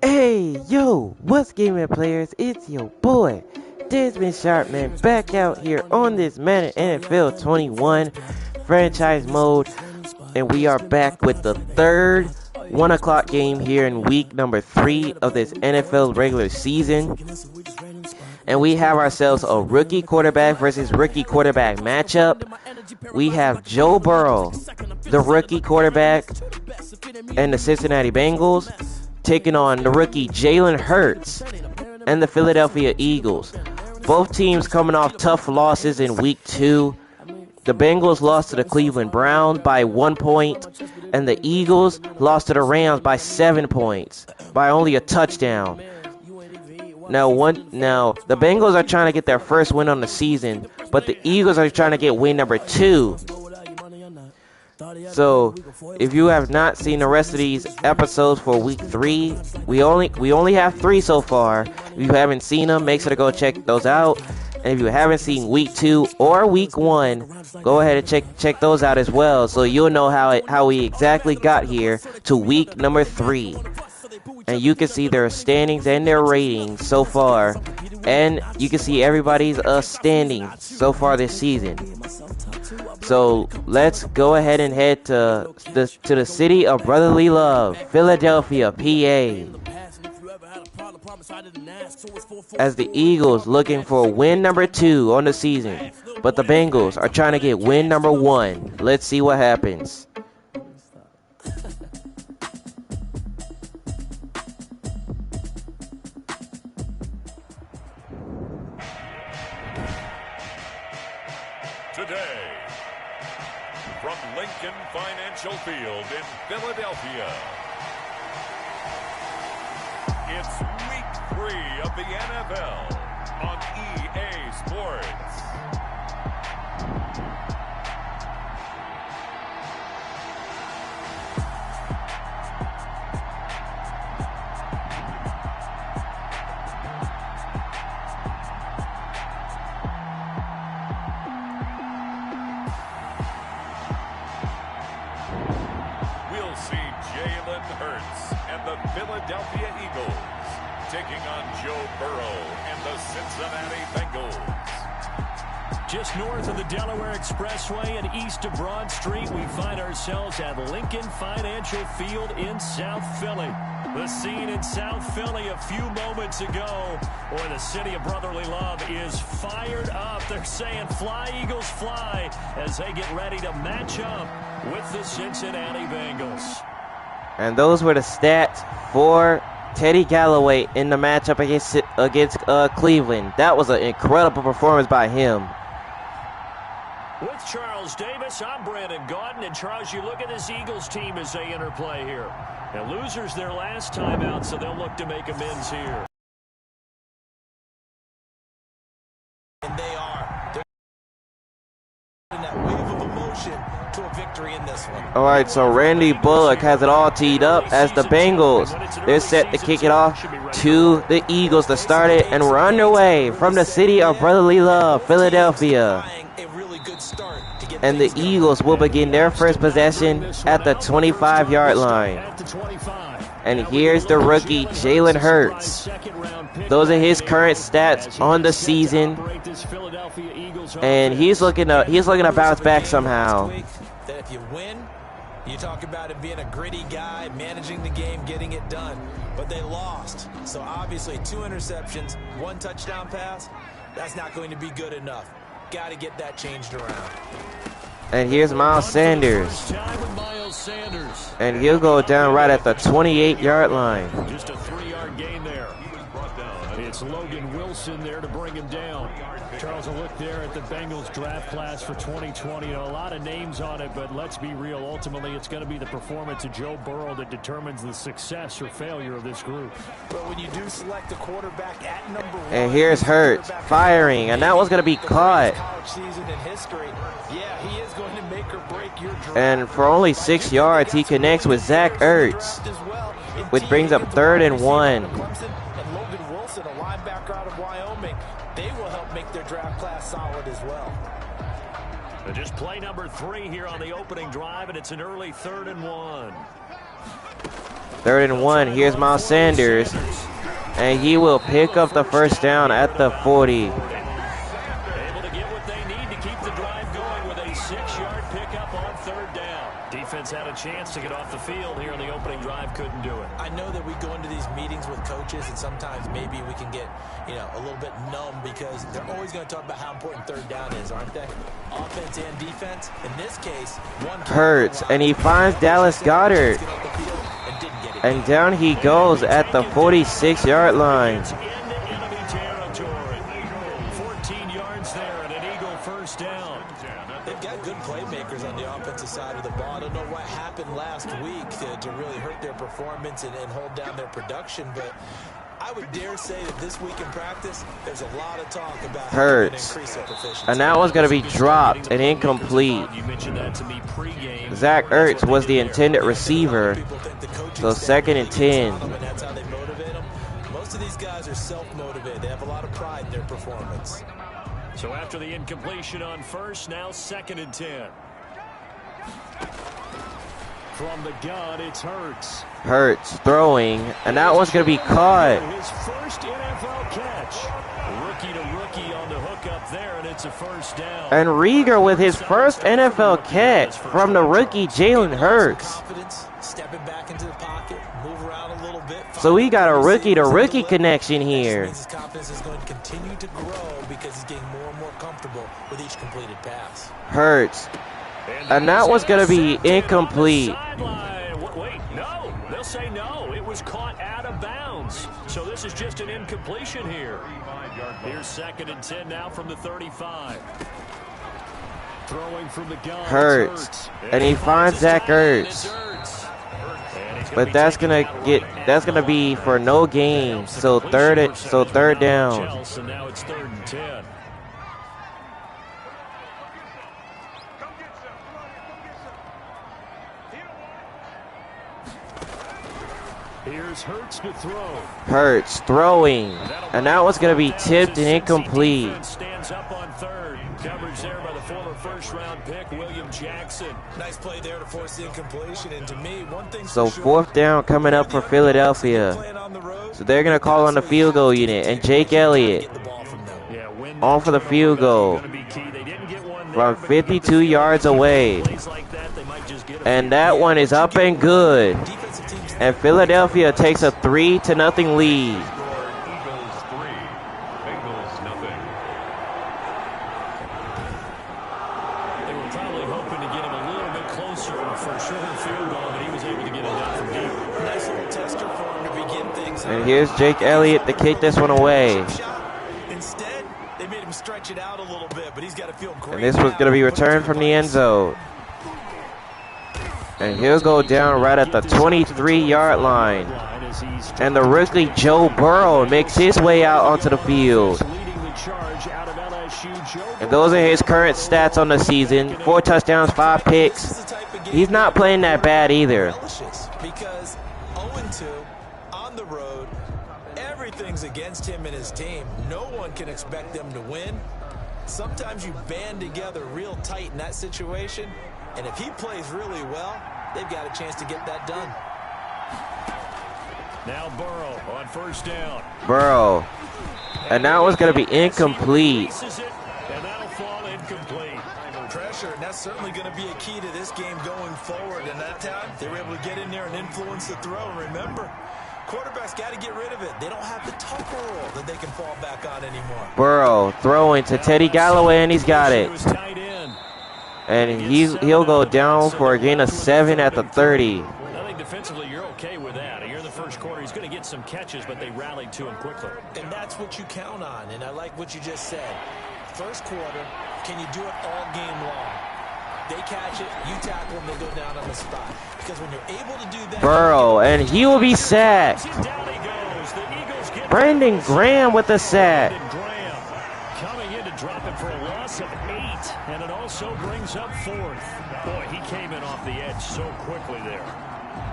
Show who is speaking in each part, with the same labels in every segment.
Speaker 1: Hey, yo, what's gaming players? It's your boy, Desmond Sharpman, back out here on this Madden NFL 21 franchise mode, and we are back with the third 1 o'clock game here in week number 3 of this NFL regular season. And we have ourselves a rookie quarterback versus rookie quarterback matchup. We have Joe Burrow, the rookie quarterback, and the Cincinnati Bengals, taking on the rookie Jalen Hurts and the Philadelphia Eagles. Both teams coming off tough losses in week 2. The Bengals lost to the Cleveland Browns by 1 point, and the Eagles lost to the Rams by 7 points, by only a touchdown. Now, the Bengals are trying to get their first win on the season, but the Eagles are trying to get win number 2. So, if you have not seen the rest of these episodes for week 3, we only have 3 so far. If you haven't seen them, make sure to go check those out. And if you haven't seen week 2 or week 1, go ahead and check those out as well, so you'll know how we exactly got here to week number 3. And you can see their standings and their ratings so far, and you can see everybody's standings so far this season. So let's go ahead and head to the city of brotherly love, Philadelphia, PA, as the Eagles looking for win number 2 on the season, but the Bengals are trying to get win number 1. Let's see what happens.
Speaker 2: Today, from Lincoln Financial Field in Philadelphia, it's week 3 of the NFL on EA Sports. Jalen Hurts and the Philadelphia Eagles taking on Joe Burrow and the Cincinnati Bengals.
Speaker 3: Just north of the Delaware Expressway and east of Broad Street, we find ourselves at Lincoln Financial Field in South Philly. The scene in South Philly a few moments ago, where the city of brotherly love is fired up. They're saying, "Fly, Eagles, fly," as they get ready to match up with the Cincinnati Bengals.
Speaker 1: And those were the stats for Teddy Galloway in the matchup against Cleveland. That was an incredible performance by him.
Speaker 3: With Charles Davis, I'm Brandon Gaudin. And Charles, you look at this Eagles team as they enter play here. And losers their last time out, so they'll look to make amends here.
Speaker 4: And they are. They're in that wave of emotion to a victory in this one.
Speaker 1: All right, so Randy Bullock has it all teed up as the Bengals. They're set to kick it off to the Eagles to start it, and we're underway from the city of brotherly love, Philadelphia. And the Eagles will begin their first possession at the 25-yard line. And here's the rookie, Jalen Hurts. Those are his current stats on the season. And he's looking to bounce back somehow.
Speaker 4: That if you win, you talk about it being a gritty guy, managing the game, getting it done. But they lost. So obviously 2 interceptions, 1 touchdown pass, that's not going to be good enough. Got to get that changed around.
Speaker 1: And here's Miles Sanders. And he'll go down right at the 28-yard line.
Speaker 3: Just a 3-yard gain there. It's Logan Wilson there to bring him down. Charles, a look there at the Bengals draft class for 2020. You know, a lot of names on it, but let's be real. Ultimately, it's going to be the performance of Joe Burrow that determines the success or failure of this group.
Speaker 4: But when you do select a quarterback at number 1,
Speaker 1: and here's Hurts firing, and that was going to be caught.
Speaker 4: Yeah, he is going to make or break your drive.
Speaker 1: And for only 6 yards, he connects with Zach Ertz, which brings up 3rd and 1.
Speaker 4: And Logan Wilson, a linebacker out of Wyoming, they will help make their draft class solid as well.
Speaker 3: Just play number 3 here on the opening drive, and it's an early 3rd and 1.
Speaker 1: 3rd-and-1. Here's Miles Sanders. And he will pick up the first down at the 40.
Speaker 3: Able to get what they need to keep the drive going with a 6-yard pickup on 3rd down. Defense had a chance to get off the field here in the opening drive, couldn't do it.
Speaker 4: I know that we go into these meetings with coaches, and sometimes maybe we can get, a little bit numb because they're always going to talk about how important 3rd down is, aren't they? Offense and defense. In this case,
Speaker 1: Hurts, and he finds Dallas Goedert. And down he goes at the 46-yard line.
Speaker 3: Into enemy territory. 14 yards there and an Eagle first down.
Speaker 4: They've got good playmakers on the offensive side of the ball. I don't know what happened last week to really hurt their performance and hold down their production, but I would dare say that this week in practice, there's a lot of talk about
Speaker 1: Hurts. And that one's going to be dropped and incomplete. Zach Ertz was the intended receiver. So 2nd and 10.
Speaker 4: That's how they motivate them. Most of these guys are self-motivated. They have a lot of pride in their performance.
Speaker 3: So after the incompletion on first, now 2nd and 10. From the gun, it's Hurts.
Speaker 1: Hurts throwing, and that one's going to be caught.
Speaker 3: His first NFL catch. Rookie to rookie on the hook up there, and it's a first down.
Speaker 1: And Rieger with his first NFL catch from the rookie Jalen Hurts.
Speaker 4: Stepping back into the pocket, move around a little bit.
Speaker 1: So we got a rookie to rookie connection here.
Speaker 4: His confidence is going to continue to grow because he's getting more and more comfortable with each completed pass.
Speaker 1: Hurts. And that was going to be incomplete.
Speaker 3: Wait, no. They'll say no. It was caught out of bounds. So this is just an incompletion here. Here's 2nd and 10 now from the 35. Throwing from the gun.
Speaker 1: Hurts. And he finds Zach Ertz. But that's gonna be for no gain. So third down.
Speaker 3: So now it's 3rd and 10. Here's Hurts to throw.
Speaker 1: Hurts throwing, and that was going to be tipped and incomplete.
Speaker 3: Stands up on 3rd. Coverage there by the former 1st-round pick, William Jackson.
Speaker 4: Nice play there to force the incompletion. And to me, one thing.
Speaker 1: So 4th down coming up for Philadelphia. So they're going to call on the field goal unit, and Jake Elliott on for the field goal from 52 yards away. And that one is up and good. And Philadelphia takes a 3-0 lead.
Speaker 2: Eagles 3, Bengals 0.
Speaker 3: They were probably hoping to get him a little bit closer for a shorter field goal, but he was able to get it down from deep.
Speaker 4: Nice little tester for him to begin things.
Speaker 1: And here's Jake Elliott to kick this one away.
Speaker 4: Instead, they made him stretch it out a little bit, but he's got to feel great.
Speaker 1: And this was going to be returned from the end zone. And he'll go down right at the 23-yard line. And the rookie Joe Burrow makes his way out onto the field. And those are his current stats on the season. 4 touchdowns, 5 picks. He's not playing that bad either.
Speaker 4: Because 0-2 on the road, everything's against him and his team. No one can expect them to win. Sometimes you band together real tight in that situation. And if he plays really well, they've got a chance to get that done.
Speaker 3: Now Burrow on 1st down.
Speaker 1: Burrow. And that was going to be incomplete.
Speaker 3: And that'll fall incomplete.
Speaker 4: Pressure, and that's certainly going to be a key to this game going forward. And that time, they were able to get in there and influence the throw. And remember, quarterbacks got to get rid of it. They don't have the Tucker roll that they can fall back on anymore.
Speaker 1: Burrow throwing to Teddy Galloway, and he's got it. And he'll go down for a gain of 7 at the 30.
Speaker 3: I think defensively you're okay with that. Here in the first quarter, he's going to get some catches, but they rallied to him quickly.
Speaker 4: And that's what you count on, and I like what you just said. First quarter, can you do it all game long? They catch it, you tackle them, they go down on the spot. Because when you're able to do that...
Speaker 1: Burrow, and he will be sacked. Brandon Graham with the sack.
Speaker 3: Coming in to drop it for a loss of 8, and it also brings up 4th. Boy, he came in off the edge so quickly there.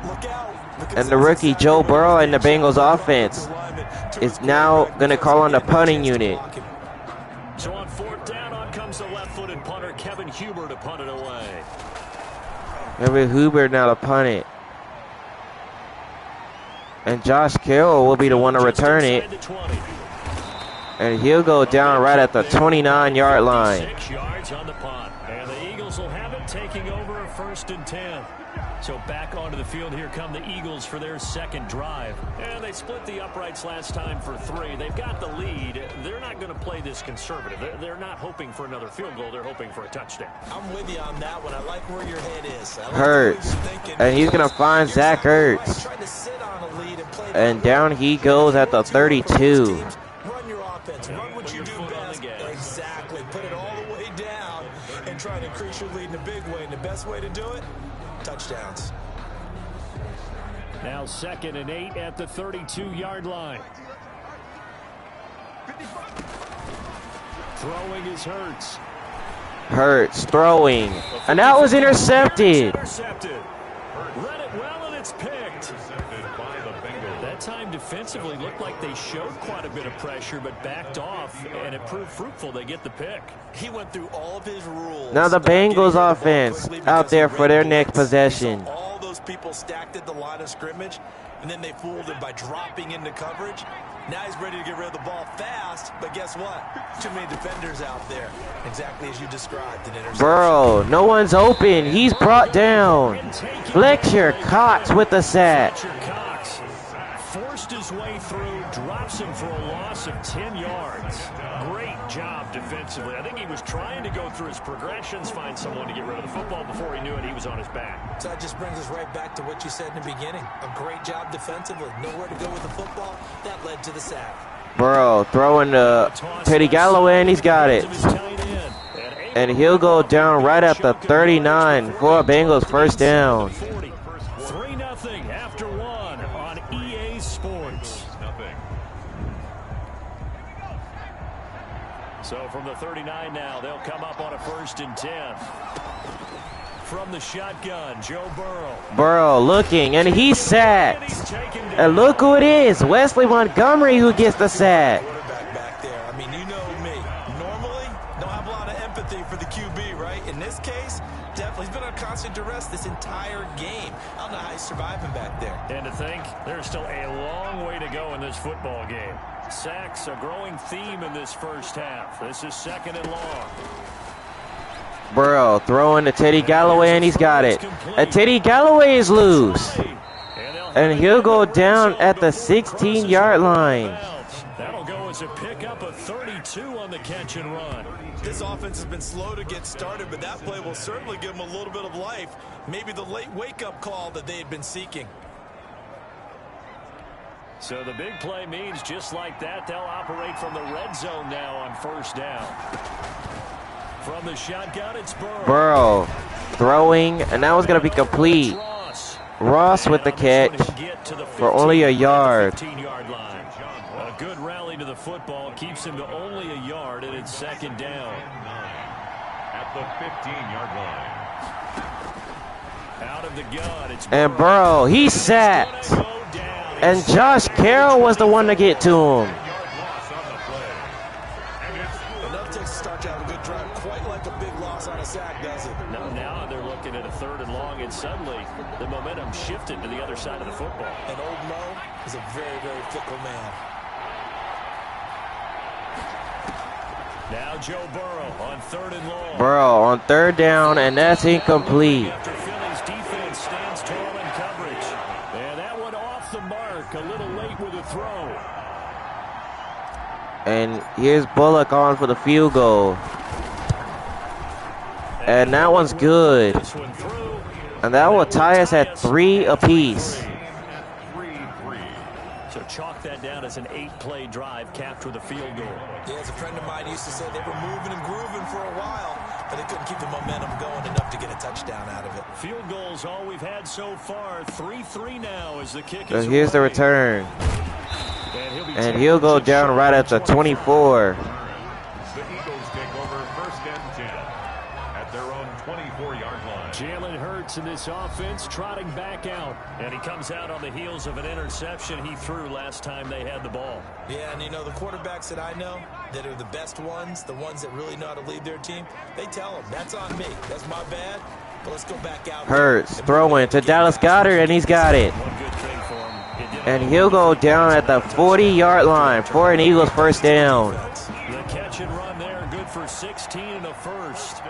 Speaker 4: Look out.
Speaker 1: And the rookie Joe Burrow and the Bengals offense is now going to call on the punting unit.
Speaker 3: So on 4th down, on comes the left-footed punter, Kevin Huber, to punt it away.
Speaker 1: Kevin Huber now to punt it. And Josh Carroll will be the one to return it. And he'll go down right at the 29-yard line.
Speaker 3: 6 yards on the punt. And the Eagles will have it, taking over a 1st and 10. So back onto the field, here come the Eagles for their second drive. And they split the uprights last time for 3. They've got the lead. They're not going to play this conservative. They're not hoping for another field goal. They're hoping for a touchdown.
Speaker 4: I'm with you on that one. I like where your head is.
Speaker 1: Hurts. And he's going to find Zach Ertz. And down he goes at the 32.
Speaker 4: Run your offense. Run what you do best. Exactly. Put it all the way down and try to increase your lead in a big way. And the best way to do it, touchdowns.
Speaker 3: Now 2nd and 8 at the 32-yard line. Throwing is Hurts.
Speaker 1: Hurts throwing. And that was intercepted.
Speaker 3: Read it well, and it's picked. That time defensively looked like they showed quite a bit of pressure, but backed off, and it proved fruitful. They get the pick.
Speaker 4: He went through all of his rules.
Speaker 1: Now the Bengals offense out there for their next possession.
Speaker 4: All those people stacked at the line of scrimmage, and then they fooled him by dropping into coverage. Now he's ready to get rid of the ball fast, but guess what? Too many defenders out there. Exactly as you described. An interception.
Speaker 1: Burrow, no one's open. He's brought down. Fletcher Cox with the sack.
Speaker 3: Fletcher Cox forced his way through, drops him for a loss of 10 yards. Great job defensively. I think he was trying to go through his progressions, find someone to get rid of the football. Before he knew it, he was on his back.
Speaker 4: So that just brings us right back to what you said in the beginning. A great job defensively. Nowhere to go with the football. That led to the sack.
Speaker 1: Burrow throwing to Teddy Galloway, and he's got it. And he'll go down right at the 39 for a Bengals first down.
Speaker 3: 3-0 after 1 on EA Sports. So from the 39 now, they'll come up on a 1st and 10. From the shotgun, Joe Burrow.
Speaker 1: Burrow looking, and he's sacked. And look who it is, Wesley Montgomery, who gets the sack.
Speaker 4: Quarterback back there. I mean, you know me. Normally, don't have a lot of empathy for the QB, right? In this case, definitely. He's been on constant duress this entire game. I don't know how he's surviving back there.
Speaker 3: And to think, there's still a long way to go in this football game. Sacks, a growing theme in this first half. This is 2nd and long.
Speaker 1: Burrow throwing to Teddy Galloway, and he's got it. And Teddy Galloway is loose. And he'll go down at the 16-yard line.
Speaker 3: That'll go as a pickup of 32 on the catch and run.
Speaker 4: This offense has been slow to get started, but that play will certainly give them a little bit of life. Maybe the late wake-up call that they had been seeking.
Speaker 3: So the big play means just like that, they'll operate from the red zone now on 1st down. From the shotgun, it's Burrow.
Speaker 1: Burrow throwing, and that was going to be complete. Ross with the catch for only a yard.
Speaker 3: 15-yard line. A good rally to the football keeps him to only a yard, and it's 2nd down.
Speaker 2: At the 15-yard line.
Speaker 3: Out of the gun, it's
Speaker 1: And Burrow, he's sacked. And Josh Carroll was the one to get to him.
Speaker 4: Enough to start to have a good drive, quite like a big loss on a sack, does it?
Speaker 3: No, now they're looking at a 3rd and long, and suddenly the momentum shifted to the other side of the football.
Speaker 4: And old Mo is a very, very fickle man.
Speaker 3: Now Joe Burrow on 3rd and long.
Speaker 1: Burrow on 3rd down, and that's incomplete.
Speaker 3: After Philly's defense stands tall in coverage. And that one off the mark, a little late with a throw.
Speaker 1: And here's Bullock on for the field goal. And that one's good.
Speaker 3: This one through.
Speaker 1: And that will tie us at 3 apiece.
Speaker 3: So chalk that down as an 8-play drive capped with a field goal.
Speaker 4: Yeah, as a friend of mine used to say, they were moving and grooving for a while, but they couldn't keep the momentum going enough to get a touchdown out of it.
Speaker 3: Field goals all we've had so far. 3-3 now as the kick
Speaker 1: So
Speaker 3: is
Speaker 1: here's the
Speaker 3: away.
Speaker 1: return. And he'll go down right at the 24.
Speaker 2: The Eagles take over 1st and 10 at their own 24-yard line.
Speaker 3: Jalen Hurts in this offense trotting back out. And he comes out on the heels of an interception he threw last time they had the ball.
Speaker 4: Yeah, and you know, the quarterbacks that I know that are the best ones, the ones that really know how to lead their team, they tell them, that's on me. That's my bad. But let's go back out.
Speaker 1: Hurts throwing to Dallas Goedert, and he's got it.
Speaker 3: One good thing for him. It didn't
Speaker 1: And he'll go down at the 40-yard line for an Eagles first down.
Speaker 3: The catch and run there, good for 16 and a first.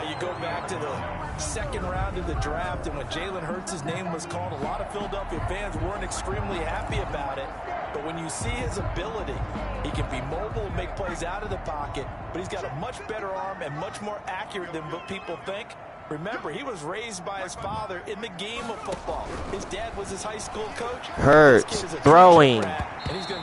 Speaker 4: You go back to the second round of the draft, and when Jalen Hurts' name was called, a lot of Philadelphia fans weren't extremely happy about it. But when you see his ability, he can be mobile, make plays out of the pocket, but he's got a much better arm and much more accurate than what people think. Remember, he was raised by his father in the game of football. His dad was his high school coach.
Speaker 1: Hurts throwing,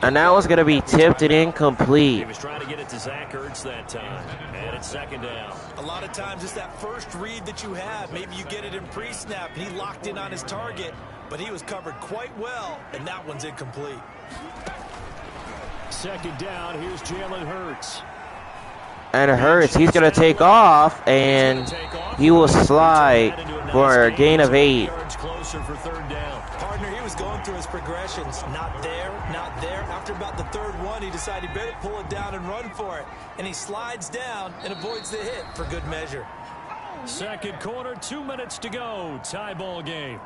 Speaker 1: and that was going to be tipped and incomplete.
Speaker 3: He was trying to get it to Zach Ertz that time, and it's second down.
Speaker 4: A lot of times it's that first read that you have. Maybe you get it in pre-snap, and he locked in on his target, but he was covered quite well, and that one's incomplete.
Speaker 3: Second down, here's Jalen Hurts.
Speaker 1: And Hurts, he's going to take off, and he will slide for a gain of 8.
Speaker 4: Partner, he was going through his progressions. Not there, not there. After about the third one, he decided he better pull it down and run for it. And he slides down and avoids the hit for good measure.
Speaker 3: Second quarter, 2 minutes to go. Tie ball game.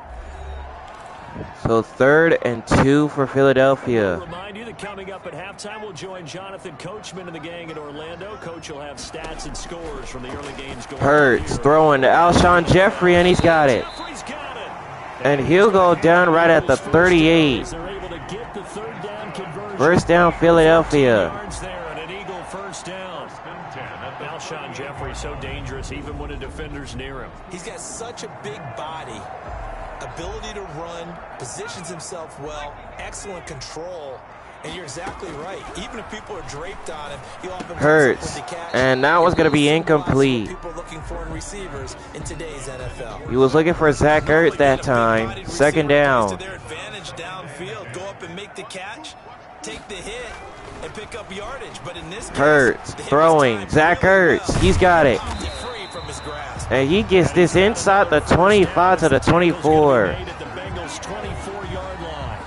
Speaker 1: So 3rd and 2 for Philadelphia.
Speaker 3: I'll remind you that coming up at halftime, we'll join Jonathan Coachman and the gang in Orlando. Coach will have stats and scores from the early games going on.
Speaker 1: Hurts throwing to Alshon Jeffrey, and he's got it. And he'll go down right at the 38. First down, Philadelphia.
Speaker 3: Alshon Jeffrey so dangerous even when a defender's near him.
Speaker 4: He's got such a big body, ability to run, positions himself well, excellent control, and you're exactly right. Even if people are draped on him, he often
Speaker 1: Hurts, and that was going to be incomplete.
Speaker 4: People looking for in receivers in today's NFL.
Speaker 1: He was looking for Zach Ertz that time. Second down.
Speaker 4: To their advantage downfield, go up and make the catch, take the hit, and pick up yardage. But in this case,
Speaker 1: Hurts throwing. Zach Ertz, he's got it.
Speaker 4: Free from his grasp.
Speaker 1: And he gets this inside the 25 to the 24.
Speaker 3: At the Bengals' 24-yard line.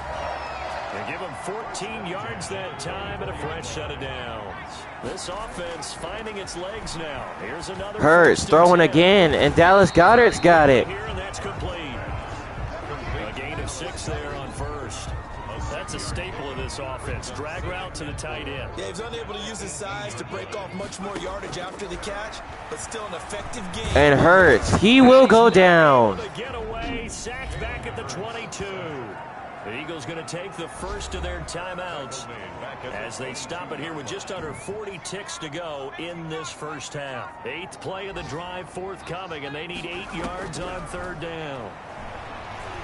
Speaker 3: They give him 14 yards that time and a fresh set of downs. This offense finding its legs now. Here's another.
Speaker 1: Hurts throwing again, and Dallas Goedert's got it.
Speaker 3: Here, and that's complete. A gain of 6 there on first. That's a staple of this offense. Drag route to the tight end.
Speaker 4: Yeah, he's unable to use his size to break off much more yardage after the catch, but still an effective game.
Speaker 1: And Hurts, he will go down.
Speaker 3: The getaway, sacked back at the 22. The Eagles going to take the first of their timeouts as they stop it here with just under 40 ticks to go in this first half. 8th play of the drive forthcoming, and they need 8 yards on 3rd down.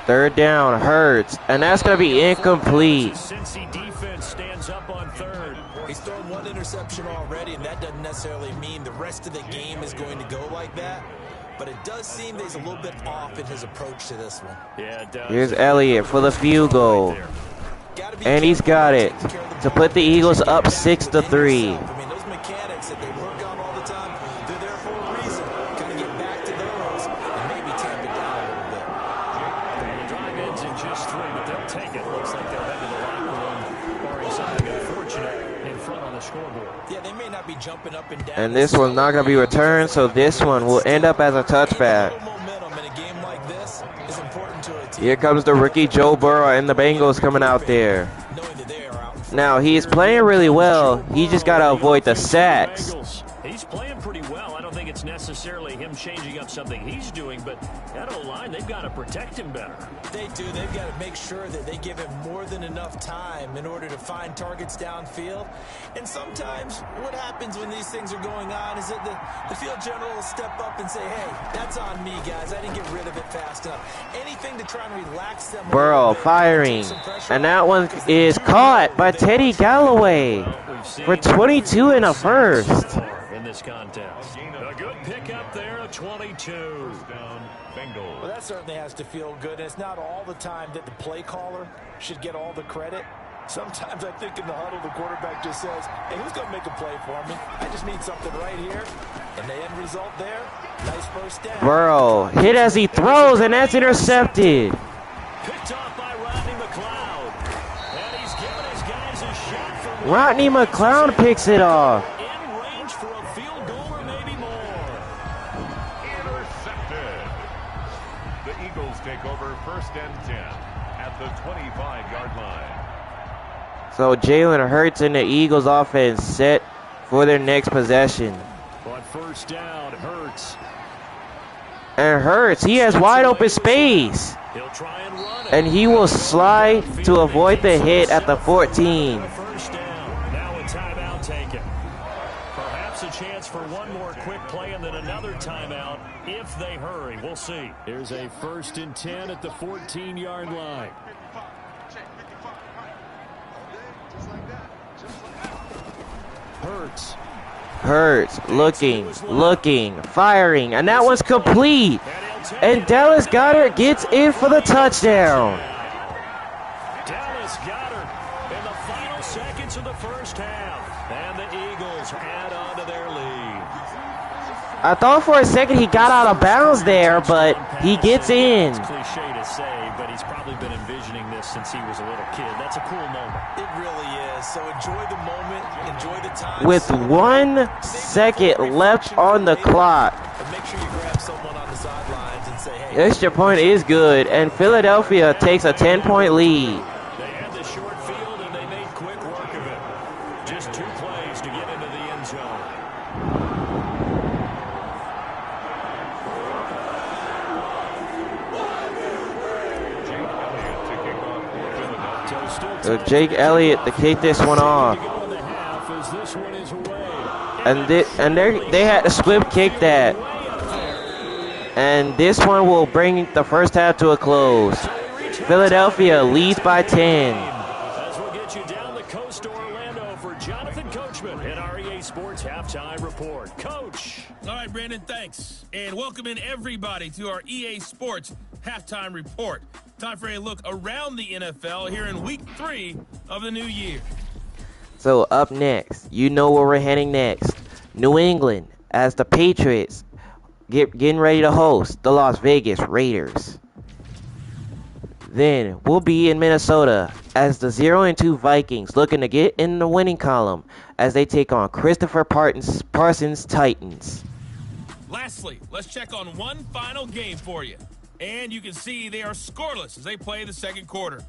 Speaker 1: 3rd down, Hurts, and that's going to be incomplete.
Speaker 3: Cincy defense stands up on 3rd.
Speaker 4: He's thrown 1 interception already, and that doesn't necessarily mean the rest of the game is going to go like that. But it does seem that he's a little bit off in his approach to this one.
Speaker 3: Yeah, it does.
Speaker 1: Here's Elliott for the field goal. And he's got it to put the Eagles up 6-3.
Speaker 4: I mean, those mechanics that they work on all the time, they're there for a reason. Got to get back to those and maybe tamp it down a little bit.
Speaker 3: The drive ends in just 3, but they'll take it. Looks like they'll head to the locker room, barring something unfortunate in front on the scoreboard.
Speaker 4: Yeah, they may not be jumping up and down.
Speaker 1: And this one's not going to be returned, so this one will end up as a touchback.
Speaker 4: Momentum in a game like this is important to a team.
Speaker 1: Here comes the rookie Joe Burrow and the Bengals coming out there.
Speaker 4: Knowing that they are out.
Speaker 1: Now, he is playing really well. He just got to avoid the sacks.
Speaker 3: He's playing pretty well. I don't think it's necessarily him changing up something he's doing, but that O-line, they've got to protect him better.
Speaker 4: They do. They've got to make sure that they give him more than enough time in order to find targets downfield. And sometimes what happens when these things are going on is that the field general will step up and say, hey, that's on me, guys. I didn't get rid of it fast enough. Anything to try and relax them.
Speaker 1: Burrow firing. And that one is caught by Teddy Galloway for 22 and a first.
Speaker 3: In this contest. A good pickup there, a 22.
Speaker 4: Well, that certainly has to feel good. And it's not all the time that the play caller should get all the credit. Sometimes I think in the huddle, the quarterback just says, hey, who's going to make a play for me? I just need something right here. And the end result there, nice first down.
Speaker 1: Burrow hit as he throws, and that's intercepted.
Speaker 3: Picked off by Rodney McLeod. And he's given his guys a shot for
Speaker 1: Rodney McLeod picks it off.
Speaker 2: Take over 1st and 10 at the 25-yard line.
Speaker 1: So Jalen Hurts and the Eagles offense set for their next possession.
Speaker 3: On first down, Hurts.
Speaker 1: And Hurts, he has wide open space.
Speaker 3: He'll try and run it.
Speaker 1: And he will slide to avoid the hit at the 14.
Speaker 3: First down. Now a timeout taken. Perhaps a chance for one more quick play and then another timeout if they hurry. We'll see. Here's a 1st and 10 at the 14-yard line.
Speaker 1: Hurts, looking, firing, and that one's complete. And Dallas Goedert gets in for the touchdown.
Speaker 3: Dallas Goedert in the final seconds of the first half. And the Eagles add on to their lead.
Speaker 1: I thought for a second he got out of bounds there, but he gets in.
Speaker 3: It's cliche to say, but he's probably been envisioning this since he was a little kid. That's a cool moment.
Speaker 4: It really is. So enjoy the moment, enjoy the time.
Speaker 1: With 1 second left on the clock.
Speaker 4: And make sure you grab someone on the sidelines and say, hey.
Speaker 1: Extra point is good, and Philadelphia takes a 10-point lead.
Speaker 3: They had the short field, and they made quick work of it. Just 2 plays to get into the end zone.
Speaker 1: So Jake Elliott to kick this one off. And they had to slip kick that. And this one will bring the first half to a close. Philadelphia leads by 10.
Speaker 3: As we'll get you down the coast to Orlando for Jonathan Coachman in our EA Sports Halftime Report. Coach.
Speaker 5: All right, Brandon, thanks. And welcome in everybody to our EA Sports Halftime Report. Time for a look around the NFL here in Week 3 of the new year.
Speaker 1: So up next, you know where we're heading next. New England, as the Patriots getting ready to host the Las Vegas Raiders. Then we'll be in Minnesota as the 0-2 Vikings looking to get in the winning column as they take on Christopher Parsons Titans.
Speaker 5: Lastly, let's check on one final game for you. And you can see they are scoreless as they play the second quarter.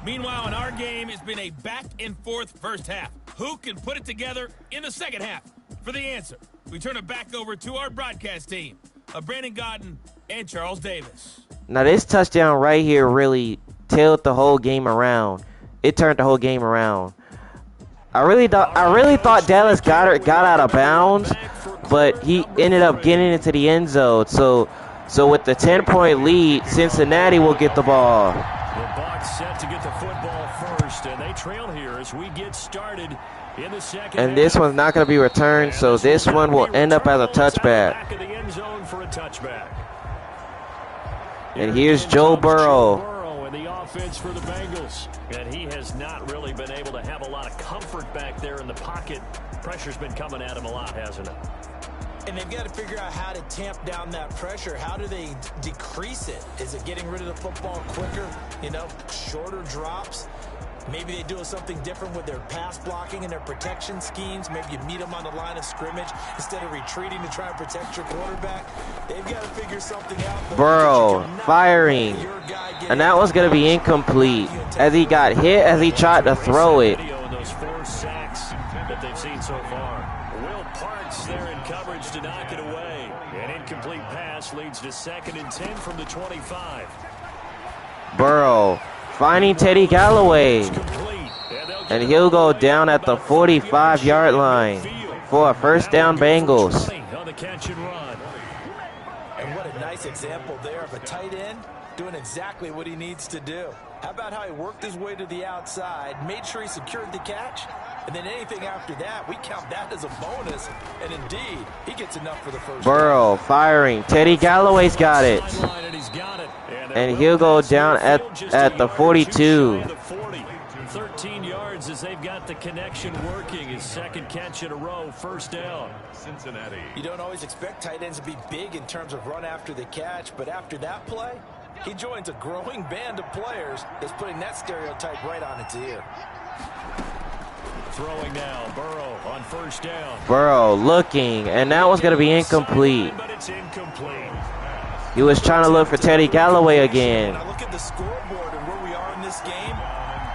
Speaker 5: Meanwhile, in our game, it's been a back-and-forth first half. Who can put it together in the second half? For the answer, we turn it back over to our broadcast team of Brandon Godden and Charles Davis.
Speaker 1: Now, this touchdown right here really tilted the whole game around. It turned the whole game around. I really thought Dallas Goedert got out of bounds, but he ended up getting into the end zone. So with the 10-point lead, Cincinnati will get the ball.
Speaker 3: The Bucs set to get the football first, and they trail here as we get started in the second.
Speaker 1: And this one's not going to be returned, so this one will end up as a touchback.
Speaker 3: Back of the end zone for a touchback.
Speaker 1: And here's Joe Burrow.
Speaker 3: In the offense for the Bengals, and he has not really been able to have a lot of comfort back there in the pocket. Pressure's been coming at him a lot, hasn't it?
Speaker 4: And they've got to figure out how to tamp down that pressure. How do they decrease it? Is it getting rid of the football quicker? You know, shorter drops? Maybe they do something different with their pass blocking and their protection schemes. Maybe you meet them on the line of scrimmage instead of retreating to try and protect your quarterback. They've got to figure something out.
Speaker 1: Burrow firing. And that was going to be incomplete as he got hit as he tried to throw it.
Speaker 3: Those 4 sacks that they've seen so far. Will Parks there in coverage to knock it away. An incomplete pass leads to 2nd and 10 from the 25.
Speaker 1: Burrow finding Teddy Galloway. And he'll go down at the 45-yard line for a first down Bengals.
Speaker 3: On the catch and run.
Speaker 4: And what a nice example there of a tight end doing exactly what he needs to do. How about how he worked his way to the outside, made sure he secured the catch, and then anything after that, we count that as a bonus. And indeed, he gets enough for the first
Speaker 1: Burrow firing. Teddy Galloway's got it. And he'll go down at the 42.
Speaker 3: 13 yards as they've got the connection working. His 2nd catch in a row, first down.
Speaker 2: Cincinnati.
Speaker 4: You don't always expect tight ends to be big in terms of run after the catch, but after that play, he joins a growing band of players that's putting that stereotype right on its ear.
Speaker 3: Throwing now, Burrow on first down.
Speaker 1: Burrow looking, and that was going to be incomplete.
Speaker 3: But it's incomplete.
Speaker 1: He was trying to look for Teddy Galloway again.
Speaker 4: When I look at the scoreboard and where we are in this game,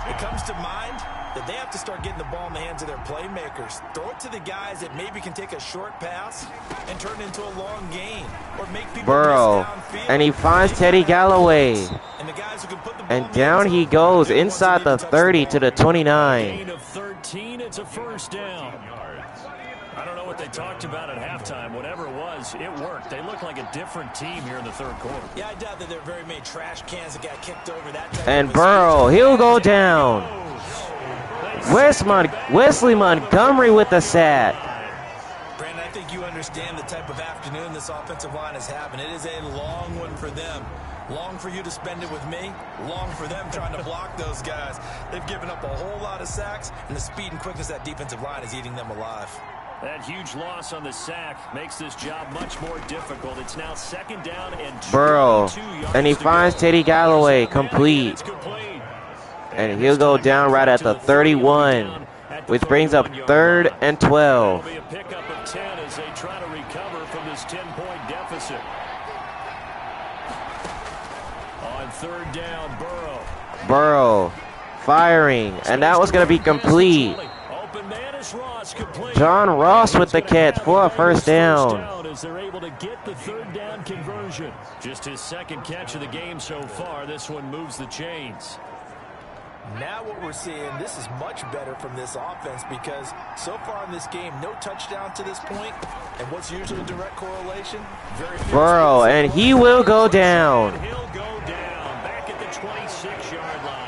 Speaker 4: it comes to mind that they have to start getting the ball in the hands of their playmakers. Throw it to the guys that maybe can take a short pass and turn it into a long gain, or make people
Speaker 1: Burrow,
Speaker 4: miss downfield.
Speaker 1: and he finds Teddy Galloway.
Speaker 4: And the guys who can put the ball
Speaker 1: And
Speaker 4: in the
Speaker 1: down
Speaker 4: end
Speaker 1: he
Speaker 4: zone,
Speaker 1: goes
Speaker 4: they're the ones
Speaker 1: inside
Speaker 4: who
Speaker 1: the
Speaker 4: need to touch
Speaker 1: 30 to the
Speaker 4: ball.
Speaker 1: 29.
Speaker 3: Gain of 13, it's a first down. I don't know what they talked about at halftime. Whatever it was, it worked. They look like a different team here in the third quarter.
Speaker 4: Yeah, I doubt that there are very many trash cans that got kicked over that type
Speaker 1: And
Speaker 4: of
Speaker 1: Burrow, he'll go down. Wesley Montgomery with the sack.
Speaker 4: Brandon, I think you understand the type of afternoon this offensive line is having. It is a long one for them. Long for you to spend it with me. Long for them trying to block those guys. They've given up a whole lot of sacks, and the speed and quickness of that defensive line is eating them alive.
Speaker 3: That huge loss on the sack makes this job much more difficult. It's now second down and
Speaker 1: Burrow,
Speaker 3: 22 yards
Speaker 1: and he
Speaker 3: to
Speaker 1: finds
Speaker 3: go.
Speaker 1: Teddy Galloway
Speaker 3: It's complete.
Speaker 1: complete.
Speaker 3: It's complete.
Speaker 1: And he'll go down right at the 31, which brings up 3rd and 12.
Speaker 3: That'll be a pickup of 10 as they try to recover from this 10-point deficit. On third down,
Speaker 1: Burrow firing, and that was going to be complete.
Speaker 3: Open man is Ross, complete.
Speaker 1: John Ross with the catch for a first down.
Speaker 3: As they're able to get the third down conversion. Just his second catch of the game so far. This one moves the chains.
Speaker 4: Now what we're seeing, this is much better from this offense because so far in this game, no touchdown to this point, and what's usually a direct correlation? Very few
Speaker 1: Burrow, and he will go down.
Speaker 3: And he'll go down back at the 26-yard line.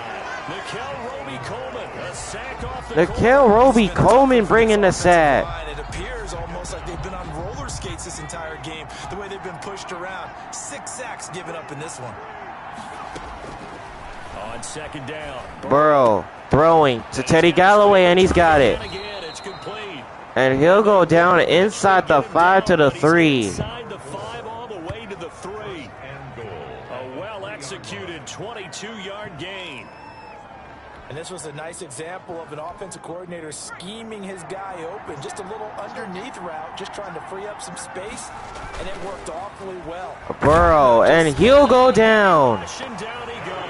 Speaker 3: Nikel Roby-Coleman, a sack off the
Speaker 1: Nikel Roby-Coleman bringing the sack.
Speaker 4: It appears almost like they've been on roller skates this entire game, the way they've been pushed around. 6 sacks given up in this one.
Speaker 3: On second down.
Speaker 1: Burrow throwing to Teddy Galloway, and he's got it.
Speaker 3: Again, it's complete.
Speaker 1: And he'll go down inside the 5 to the 3.
Speaker 3: Inside the 5 all the way to the 3. A well-executed 22-yard gain.
Speaker 4: And this was a nice example of an offensive coordinator scheming his guy open. Just a little underneath route, just trying to free up some space, and it worked awfully well.
Speaker 1: Burrow, and he'll go down.
Speaker 3: And down he goes.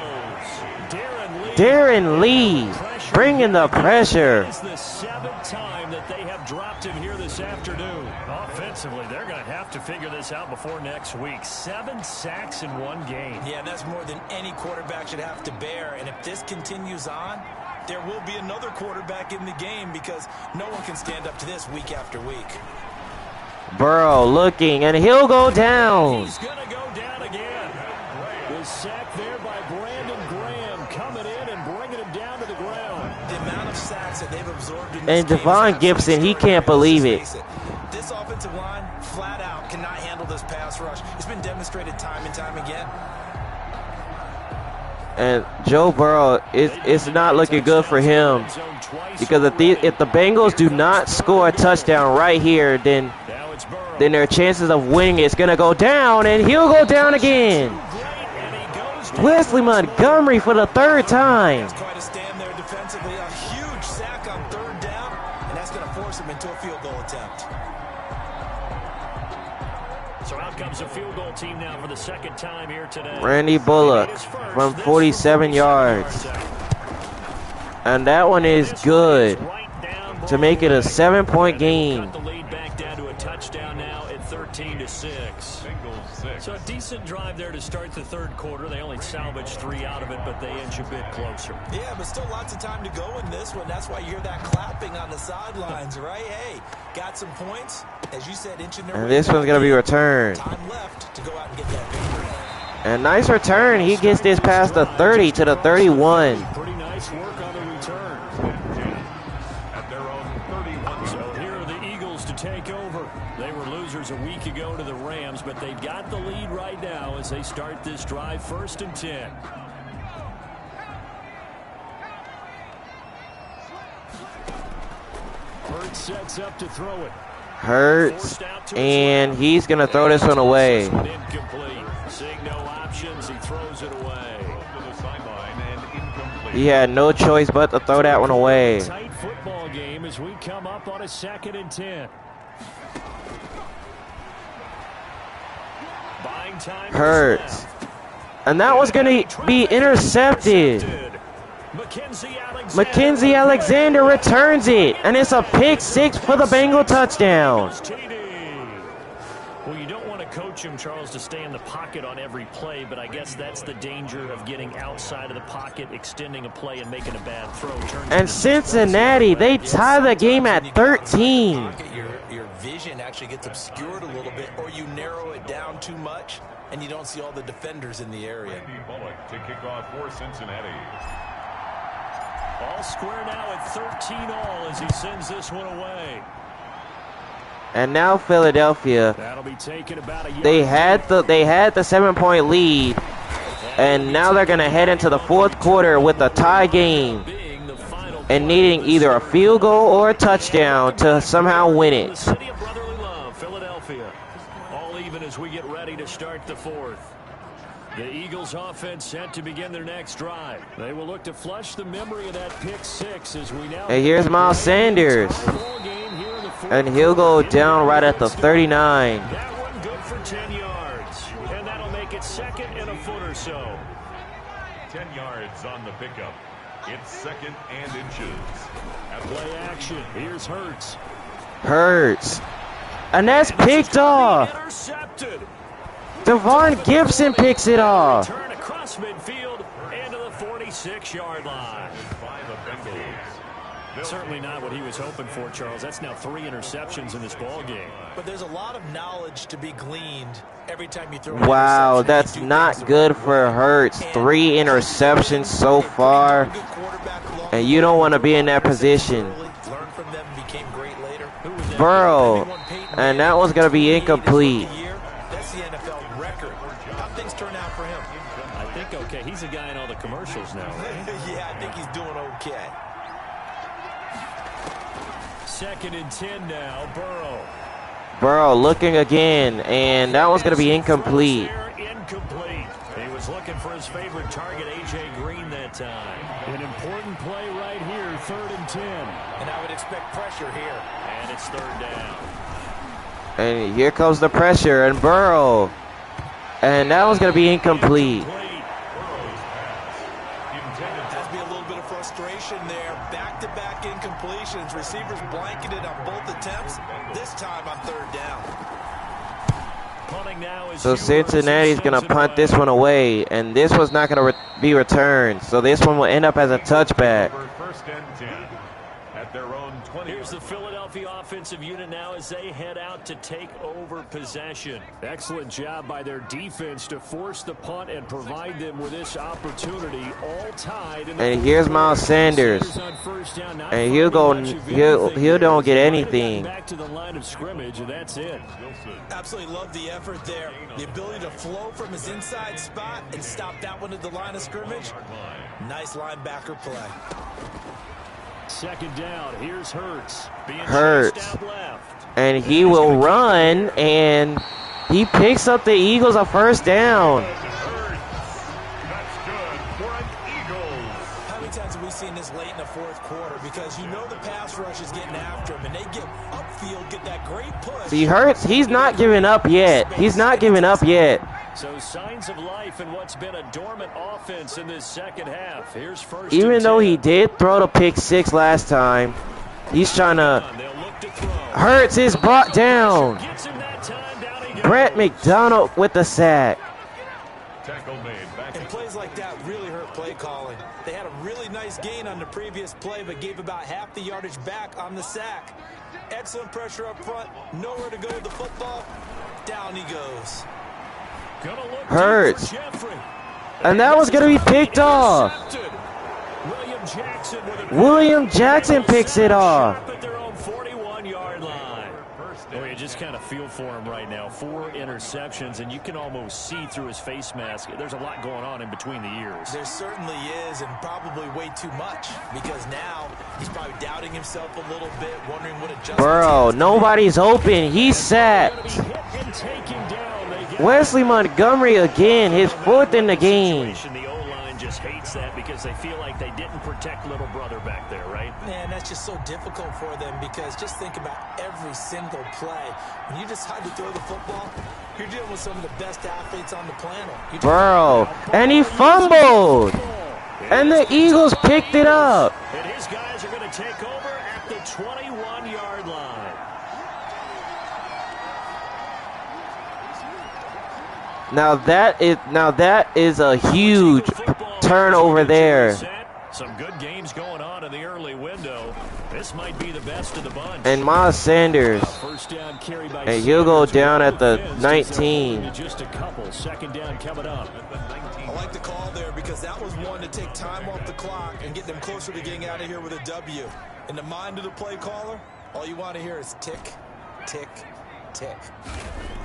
Speaker 1: Darren Lee bringing the pressure.
Speaker 3: This is the 7th time that they have dropped him here this afternoon. Offensively, they're going to have to figure this out before next week. 7 sacks in one game.
Speaker 4: Yeah, that's more than any quarterback should have to bear. And if this continues on, there will be another quarterback in the game because no one can stand up to this week after week.
Speaker 1: Burrow looking, and he'll go down.
Speaker 3: He's going to go down again. The sack there by Brandon Graham coming in and bringing him down to the ground.
Speaker 4: The amount of sacks that they've absorbed in this
Speaker 1: And
Speaker 4: game
Speaker 1: Devon
Speaker 4: is
Speaker 1: Gibson, he
Speaker 4: absolutely
Speaker 1: can't believe it.
Speaker 4: This offensive line, flat out, cannot handle this pass rush. It's been demonstrated time and time again.
Speaker 1: And Joe Burrow, it's not looking good for him. Because if the Bengals do not score a touchdown right here, then their chances of winning is going to go down, and he'll go down again. Wesley Montgomery for the 3rd time.
Speaker 4: That's quite a stand there defensively. A huge sack on 3rd down, and that's going to force him into a field goal attempt.
Speaker 3: So out comes a field goal team now for the 2nd time here today.
Speaker 1: Randy Bullock from 47 yards. And that one is good to make it a 7-point game.
Speaker 3: Got the lead back down to a touchdown now at 13-6. So a decent drive there to start the 3rd quarter. They only salvaged 3 out of it, but they inch a bit closer.
Speaker 4: Yeah, but still lots of time to go in this one. That's why you hear that clapping on the sidelines, right? Hey, got some points. As you said, inching their way.
Speaker 1: And this one's going to be returned.
Speaker 4: Time left to go out and get that victory.
Speaker 1: And nice return. He gets this past the 30 to the 31.
Speaker 3: Pretty nice work on the return.
Speaker 2: At their own 31.
Speaker 3: So here are the Eagles to take over. They were losers a week ago to the Rams, but they've got the lead right now as they start this drive 1st and 10. Hurts sets up to throw it.
Speaker 1: Hurts, and he's going to throw this one away.
Speaker 3: Incomplete. Seeing no options, he throws it away.
Speaker 2: To the sideline and incomplete.
Speaker 1: He had no choice but to throw that one away.
Speaker 3: Tight football game as we come up on a 2nd and 10.
Speaker 1: Hurts. And that was going to be intercepted. Mackenzie Alexander returns it, and it's a pick six for the Bengal touchdown.
Speaker 3: Well, you don't want to coach him, Charles, to stay in the pocket on every play, but I guess that's the danger of getting outside of the pocket, extending a play, and making a bad throw.
Speaker 1: And Cincinnati, they tie the game at 13.
Speaker 4: Your vision actually gets obscured a little bit, or you narrow it down too much, and you don't see all the defenders in the area.
Speaker 2: To kick off for Cincinnati.
Speaker 3: All square now at 13-all as he sends this one away.
Speaker 1: And now Philadelphia,
Speaker 3: That'll be taken about a yard.
Speaker 1: they had the 7-point lead, and now they're gonna head into the fourth quarter with a tie game and needing either a field goal or a touchdown to somehow win it.
Speaker 3: City of brotherly love, Philadelphia. All even as we get ready to start the fourth. The Eagles offense set to begin their next drive. They will look to flush the memory of that pick six as we now.
Speaker 1: And here's Miles Sanders. And he'll go down right at the 39.
Speaker 3: That one good for 10 yards. And that'll make it second and a foot or so.
Speaker 2: 10 yards on the pickup. It's second and inches.
Speaker 3: At play action, here's Hurts.
Speaker 1: Hurts. And that's picked off.
Speaker 3: Intercepted.
Speaker 1: Devon Gibson picks it off.
Speaker 3: Turn across midfield and to the 46-yard line.
Speaker 2: By the Bengals.
Speaker 3: Certainly not what he was hoping for, Charles. That's now 3 interceptions in this ball game.
Speaker 4: But there's a lot of knowledge to be gleaned every time you throw.
Speaker 1: Wow, that's not good for Hurts. 3 interceptions so far, and you don't want to be in that position.
Speaker 4: Learned from them, became great later.
Speaker 1: Burrow, and that one's going to be incomplete.
Speaker 4: That's the NFL record. How things turn out for him?
Speaker 3: I think okay. He's a guy in all the commercials now, right?
Speaker 4: Yeah, I think he's doing okay.
Speaker 3: Second and 10 now, Burrow.
Speaker 1: Burrow looking again, and that one's going to be incomplete.
Speaker 3: Incomplete. He was looking for his favorite target, A.J. Green, that time. An important play right here, 3rd and 10.
Speaker 4: And I would expect pressure here.
Speaker 3: And it's 3rd down.
Speaker 1: And here comes the pressure, and Burrow. And that one's going to be incomplete.
Speaker 4: Has to be a little bit of frustration there. Back-to-back incompletions. Receivers blanketed on both attempts. This time on 3rd down.
Speaker 1: So Cincinnati's going to punt this one away, and this one's not going to be returned. So this one will end up as a touchback.
Speaker 2: First and 10 at their own 20.
Speaker 3: Here's the Philadelphia offensive unit now as they head out to take over possession. Excellent job by their defense to force the punt and provide them with this opportunity, all tied.
Speaker 1: And here's Miles Sanders, and he'll don't get anything.
Speaker 3: Back to the line of scrimmage, and that's it.
Speaker 4: Absolutely love the effort there. The ability to flow from his inside spot and stop that one at the line of scrimmage. Nice linebacker play.
Speaker 3: Second down, here's Hurts.
Speaker 1: Hurts. And he will run, and he picks up the Eagles a 1st down.
Speaker 2: That's good for an Eagles.
Speaker 4: How many times have we seen this late in the 4th quarter? Because you know the pass rush is getting after him, and they get upfield, get that great push.
Speaker 1: See, Hurts, he's not giving up yet. He's not giving up yet.
Speaker 3: So signs of life in what's been a dormant offense in this second half. Here's first.
Speaker 1: Even though he did throw the pick 6 last time, he's trying to. Hurts is brought down. Brett McDonald with the sack.
Speaker 2: Tackle made.
Speaker 4: And plays like that really hurt play calling. They had a really nice gain on the previous play, but gave about half the yardage back on the sack. Excellent pressure up front. Nowhere to go with the football. Down he goes.
Speaker 1: Hurts. And that was going to be picked off. William Jackson picks it off.
Speaker 3: At their own 41-yard line. Oh, you just kind of feel for him right now. 4 interceptions, and you can almost see through his face mask. There's a lot going on in between the ears.
Speaker 4: There certainly is, and probably way too much, because now he's probably doubting himself a little bit, wondering what adjustments.
Speaker 1: Bro, nobody's open. He's sacked. Wesley Montgomery again, his 4th in the game.
Speaker 3: The O-line just hates that because they feel like they didn't protect little brother back there, right?
Speaker 4: Man, that's just so difficult for them because just think about every single play. When you decide to throw the football, you're dealing with some of the best athletes on the planet.
Speaker 1: Burrow, and he fumbled. And the Eagles picked it up.
Speaker 3: And his guys are going to take over at the 21-yard line.
Speaker 1: Now that is a huge turnover there.
Speaker 3: Some good games going on in the early window. This might be the best of the bunch.
Speaker 1: And Miles Sanders.
Speaker 3: First down carry by
Speaker 1: And he'll go down at the 19.
Speaker 3: Just a couple. Second down coming up.
Speaker 4: I like the call there because that was one to take time off the clock and get them closer to getting out of here with a W. In the mind of the play caller, all you want to hear is tick, tick, tick.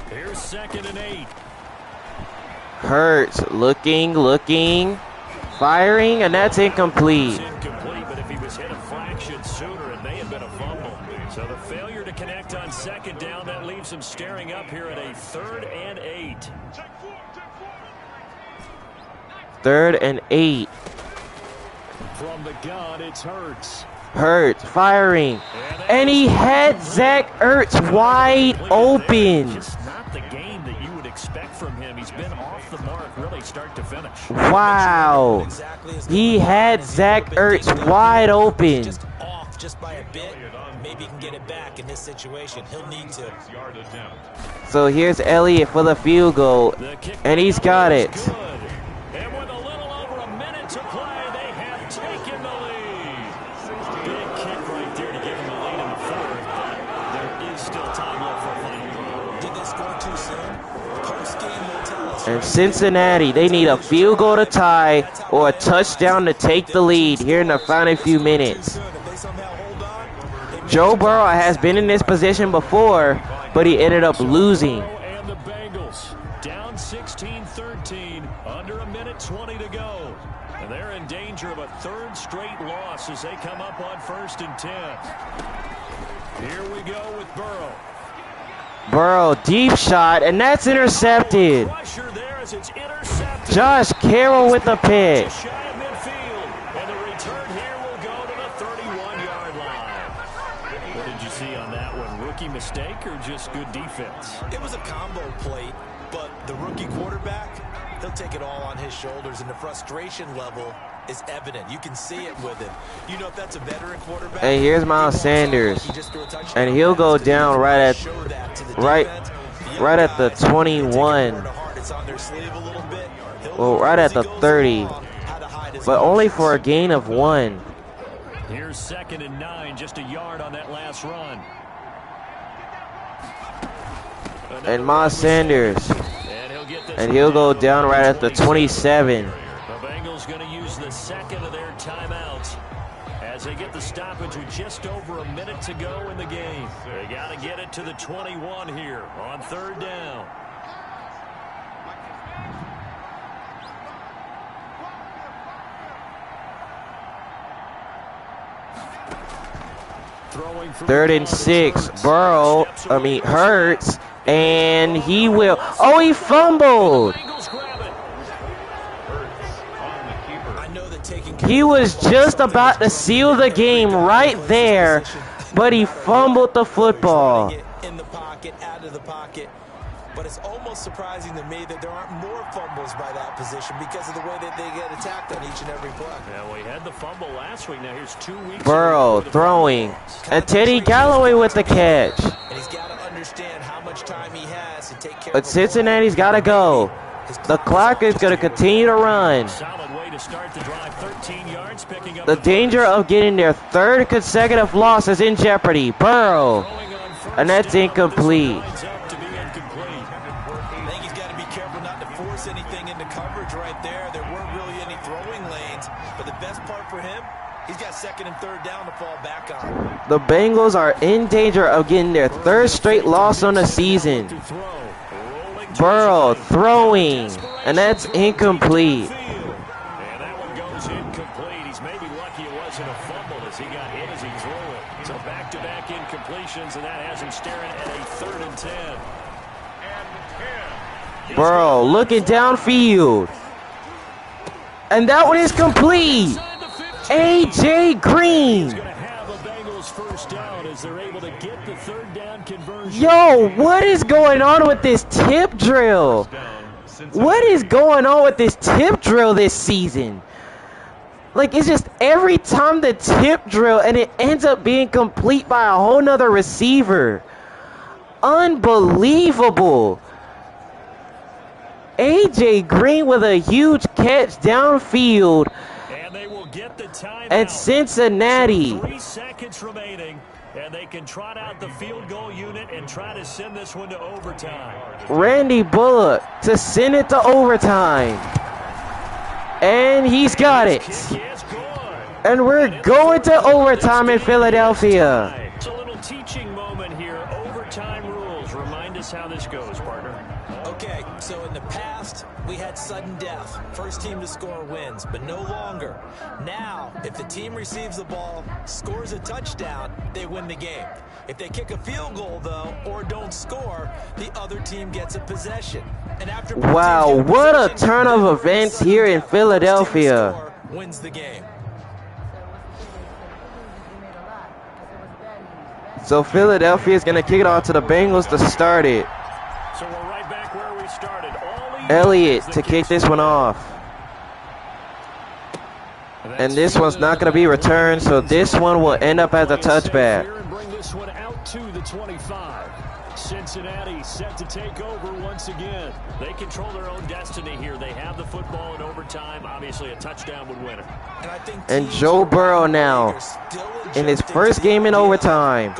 Speaker 3: Here's 2nd and 8.
Speaker 1: Hurts, looking, firing, and that's incomplete.
Speaker 3: Incomplete, but if he was hit a fraction sooner, it may have been a fumble. So the failure to connect on 2nd down, that leaves him staring up here at a 3rd and 8.
Speaker 1: 3rd and 8.
Speaker 3: From the gun, it's Hurts.
Speaker 1: Hurts, firing. And he had Zach Ertz wide open.
Speaker 3: Just not the game that you would expect from him. He's been off the mark really start to finish.
Speaker 1: Wow. He had Zach Ertz wide open.
Speaker 4: Just off just by a bit. Maybe he can get it back in this situation. He'll need to.
Speaker 1: So here's Elliott for the field goal. And he's got it.
Speaker 3: And with a little over a minute to play, they have taken the lead. Big kick right there to give him the lead in the 4th, but there is still time left for a final.
Speaker 4: Did they score too soon? Post-game will tell us.
Speaker 1: And Cincinnati, they need a field goal to tie or a touchdown to take the lead here in the final few minutes. Joe Burrow has been in this position before, but he ended up losing.
Speaker 3: And the Bengals down 16-13, under a minute 20 to go. And they're in danger of a 3rd straight loss as they come up on 1st and 10. Here we go with Burrow.
Speaker 1: Burrow, deep shot, and that's intercepted.
Speaker 3: Pressure there as it's intercepted.
Speaker 1: Josh Carroll with the pick.
Speaker 3: Just shy of midfield. And the return here will go to the 31-yard line. What did you see on that one? Rookie mistake or just good defense?
Speaker 4: It was a combo plate, but the rookie quarterback, he'll take it all on his shoulders, and the frustration level is evident. You can see it with him. You know, if that's a veteran quarterback.
Speaker 1: And here's Miles Sanders. And he'll go down right at the 21. Well, right at the 30. But only for a gain of 1.
Speaker 3: Here's 2nd and 9, just a yard on that last run.
Speaker 1: And Miles Sanders. And he'll go down right at the 27.
Speaker 3: The Bengals going to use the 2nd of their timeouts as they get the stoppage with just over a minute to go in the game. They got to get it to the 21 here on 3rd down. Throwing
Speaker 1: 3rd and 6. Hurts. And he will. Oh, he fumbled. He was just about to seal the game right there, but he fumbled the football.
Speaker 4: In the pocket, out of the pocket. But it's almost surprising to me that there aren't more fumbles by that position because of the way that they get attacked on each and every play.
Speaker 3: Yeah, we had the fumble last week. Now here's 2 weeks.
Speaker 1: Burrow throwing. And Teddy Galloway with the catch.
Speaker 4: And he's got to understand how much time he has to take care
Speaker 1: But
Speaker 4: of
Speaker 1: Cincinnati's got to go. The clock is going to continue to run.
Speaker 3: Solid way to start the drive. 13 yards, picking up
Speaker 1: The danger of getting their 3rd consecutive loss is in jeopardy. Burrow. And that's incomplete.
Speaker 4: I think he's got to be careful not to force anything into coverage right there. There weren't really any throwing lanes. But the best part for him, he's got 2nd and 3rd down to fall back on.
Speaker 1: The Bengals are in danger of getting their 3rd straight loss on the season. Burrow throwing, and that's incomplete.
Speaker 3: And that one goes incomplete. He's maybe lucky it wasn't a fumble as he got hit as he threw it. So back-to-back incompletions, and that has him staring at a 3rd and 10.
Speaker 1: Burrow looking downfield. And that one is complete. A.J. Green.
Speaker 3: First down as they're able to get the third down conversion.
Speaker 1: Yo, what is going on with this tip drill? What is going on with this tip drill this season? Like, it's just every time the tip drill and it ends up being complete by a whole nother receiver. Unbelievable. A.J. Green with a huge catch downfield.
Speaker 3: And they will get the time
Speaker 1: at Cincinnati.
Speaker 3: So 3 seconds remaining, and they can trot out the field goal unit and try to send this one to overtime.
Speaker 1: Randy Bullock to send it to overtime. And he's got it. And we're going to overtime in Philadelphia.
Speaker 3: It's a little teaching moment here. Overtime rules. Remind us how this goes, partner.
Speaker 4: Okay, so in the past, we had sudden death. First team to score wins, but no longer. Now, if the team receives the ball, scores a touchdown, they win the game. If they kick a field goal, though, or don't score, the other team gets a possession. And after
Speaker 1: wow, what a turn of events here in Philadelphia.
Speaker 4: Wins the game.
Speaker 1: So Philadelphia is going to kick it off to the Bengals to start it.
Speaker 3: So we're right back where we started.
Speaker 1: Elliott to kick this one off. And this one's not going to be returned, so this one will end up as a touchback.
Speaker 3: Bring this one out to the 25. Cincinnati set to take over once again. They control their own destiny here. They have the football in overtime. Obviously, a touchdown would win it.
Speaker 1: And Joe Burrow now in his first game in overtime,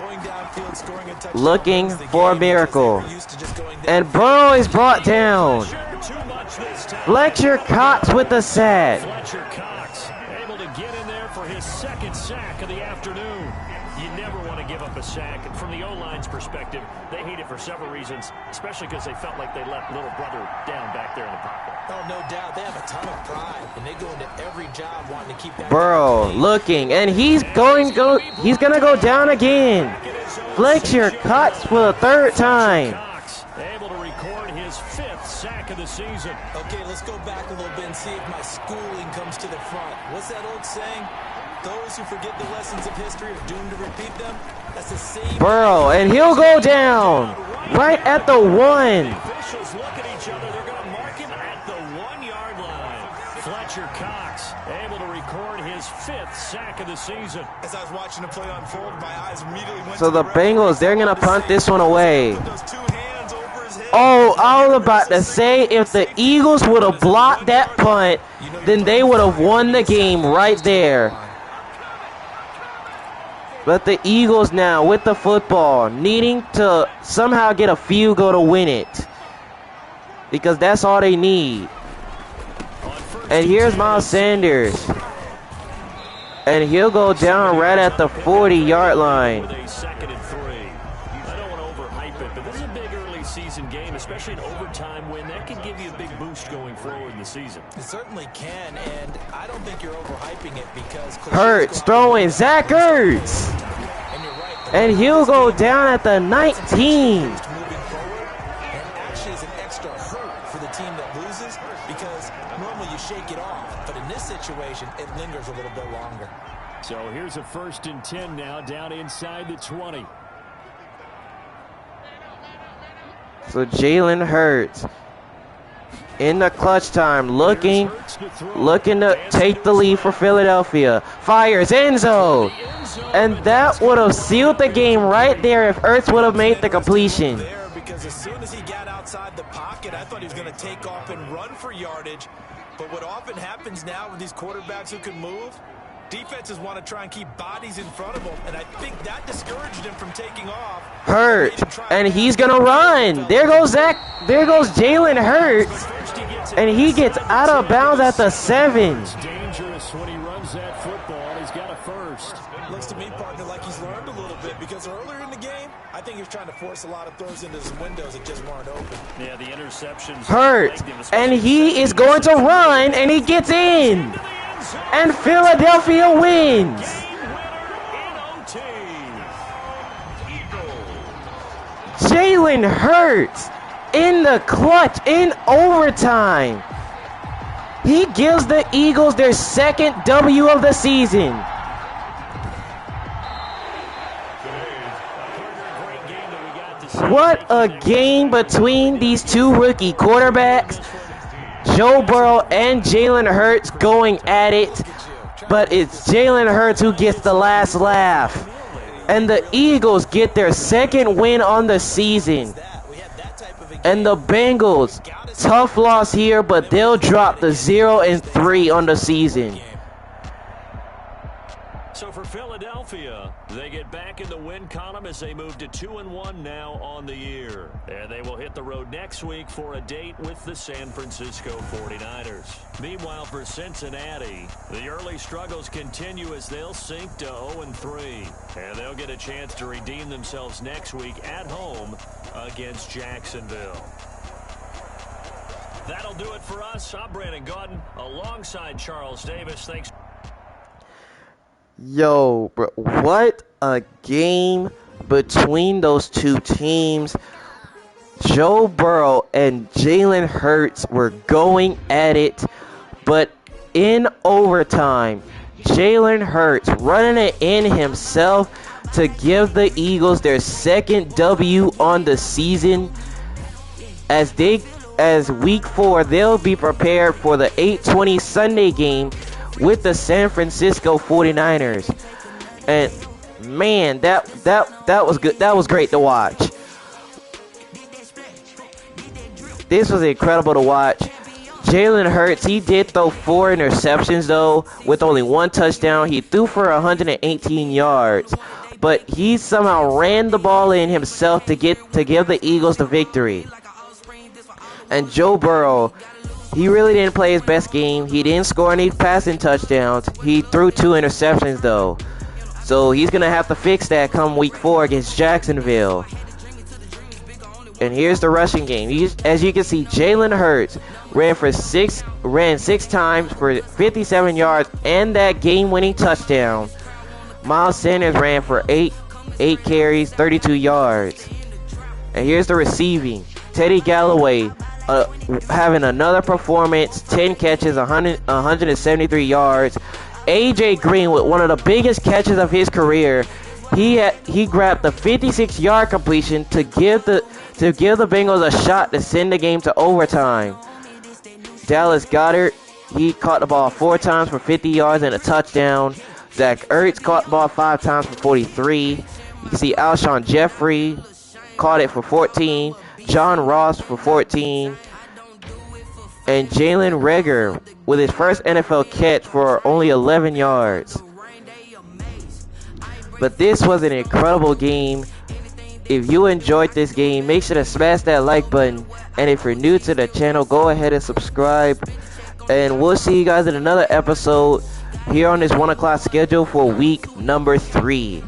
Speaker 1: looking for a miracle. And Burrow is brought down. Fletcher Cox with the sack.
Speaker 3: Fletcher Cox able to get in there for his second sack of the afternoon. You never want to give up a sack. And from the O-line's perspective, they hate it for several reasons, especially because they felt like they let little brother down back there in the pocket.
Speaker 4: Oh, no doubt. They have a ton of pride, and they go into every job wanting to keep that.
Speaker 1: Burrow looking, and he's going to go down again. Fletcher Cox for the third time.
Speaker 3: Able to record his 5th sack of the season.
Speaker 4: Okay, let's go back a little bit and see if my schooling comes to the front. What's that old saying? Those who forget the lessons of history are doomed to repeat them. That's the same.
Speaker 1: Burrow, and he'll go down right at the 1.
Speaker 3: Officials look at each other. They're going to mark him at the 1-yard line. Fletcher Cox able to record his 5th sack of the season.
Speaker 4: As I was watching the play unfold, my eyes immediately went
Speaker 1: So
Speaker 4: to
Speaker 1: the Bengals, they're going to punt this one away.
Speaker 4: those 2 hands over his head.
Speaker 1: Oh, I was about to say, if the Eagles would have blocked that punt, then they would have won the game right there. But the Eagles now with the football, needing to somehow get a field goal to win it. Because that's all they need. And here's Miles Sanders. And he'll go down right at the 40-yard line.
Speaker 3: With a 2nd and 3. I don't want to overhype it, but this is a big early season game, especially an overtime win. That can give you a big boost going forward in the season.
Speaker 4: It certainly can, and I don't think you're overhyping it because
Speaker 1: Hurts throwing, Zach Ertz.
Speaker 4: And you're right.
Speaker 1: And he'll go down at the 19.
Speaker 4: Moving forward, and actually is an extra hurt for the team that loses because normally you shake it off, but in this situation, it lingers a little bit longer.
Speaker 3: So here's a 1st and 10 now, down inside the 20.
Speaker 1: So Jalen Hurts in the clutch time, looking to take the lead for Philadelphia. Fires Enzo. And that would have sealed the game right there if Ertz would have made the completion.
Speaker 4: Because as soon as he got outside the pocket, I thought he was going to take off and run for yardage. But what often happens now with these quarterbacks who can move, defenses want to try and keep bodies in front of them, and I think that discouraged him from taking off.
Speaker 1: Hurts, and he's gonna run. There goes Jalen Hurts, and he gets out of bounds at the 7.
Speaker 3: It's dangerous when he runs that football. He's got a 1st.
Speaker 4: Looks to me, partner, like he's learned a little bit because earlier in the game, I think he was trying to force a lot of throws into some windows that just weren't open.
Speaker 3: Yeah, the interceptions.
Speaker 1: Hurts, and he is going to run, and he gets in. And Philadelphia wins. Jalen Hurts in the clutch in overtime. He gives the Eagles their second W of the season. What a game between these two rookie quarterbacks. Joe Burrow and Jalen Hurts going at it, but it's Jalen Hurts who gets the last laugh. And the Eagles get their second win on the season. And the Bengals, tough loss here, but they'll drop the 0-3 on the season.
Speaker 3: So for Philadelphia, they get back in the win column as they move to 2-1 now on the year. And they will hit the road next week for a date with the San Francisco 49ers. Meanwhile, for Cincinnati, the early struggles continue as they'll sink to 0-3. And they'll get a chance to redeem themselves next week at home against Jacksonville. That'll do it for us. I'm Brandon Gaudin alongside Charles Davis. Thanks.
Speaker 1: Yo, bro, what a game between those two teams. Joe Burrow and Jalen Hurts were going at it, but in overtime, Jalen Hurts running it in himself to give the Eagles their second W on the season. As week 4, they'll be prepared for the 8:20 Sunday game with the San Francisco 49ers. And man, that was good. That was great to watch. This was incredible to watch. Jalen Hurts, he did throw 4 interceptions though, with only 1 touchdown. He threw for 118 yards, but he somehow ran the ball in himself to give the Eagles the victory. And Joe Burrow, he really didn't play his best game. He didn't score any passing touchdowns. He threw 2 interceptions though. So he's going to have to fix that come week 4 against Jacksonville. And here's the rushing game. As you can see, Jalen Hurts ran 6 times for 57 yards and that game-winning touchdown. Miles Sanders ran for 8 carries, 32 yards. And here's the receiving. Teddy Galloway having another performance, 10 catches, 173 yards. AJ Green with one of the biggest catches of his career. He grabbed the 56-yard completion to give the Bengals a shot to send the game to overtime. Dallas Goedert, he caught the ball 4 times for 50 yards and a touchdown. Zach Ertz caught the ball 5 times for 43. You can see Alshon Jeffrey caught it for 14. John Ross for 14. And Jalen Reagor with his first NFL catch for only 11 yards. But this was an incredible game. If you enjoyed this game, make sure to smash that like button. And if you're new to the channel, go ahead and subscribe. And we'll see you guys in another episode here on this 1 o'clock schedule for week number 3.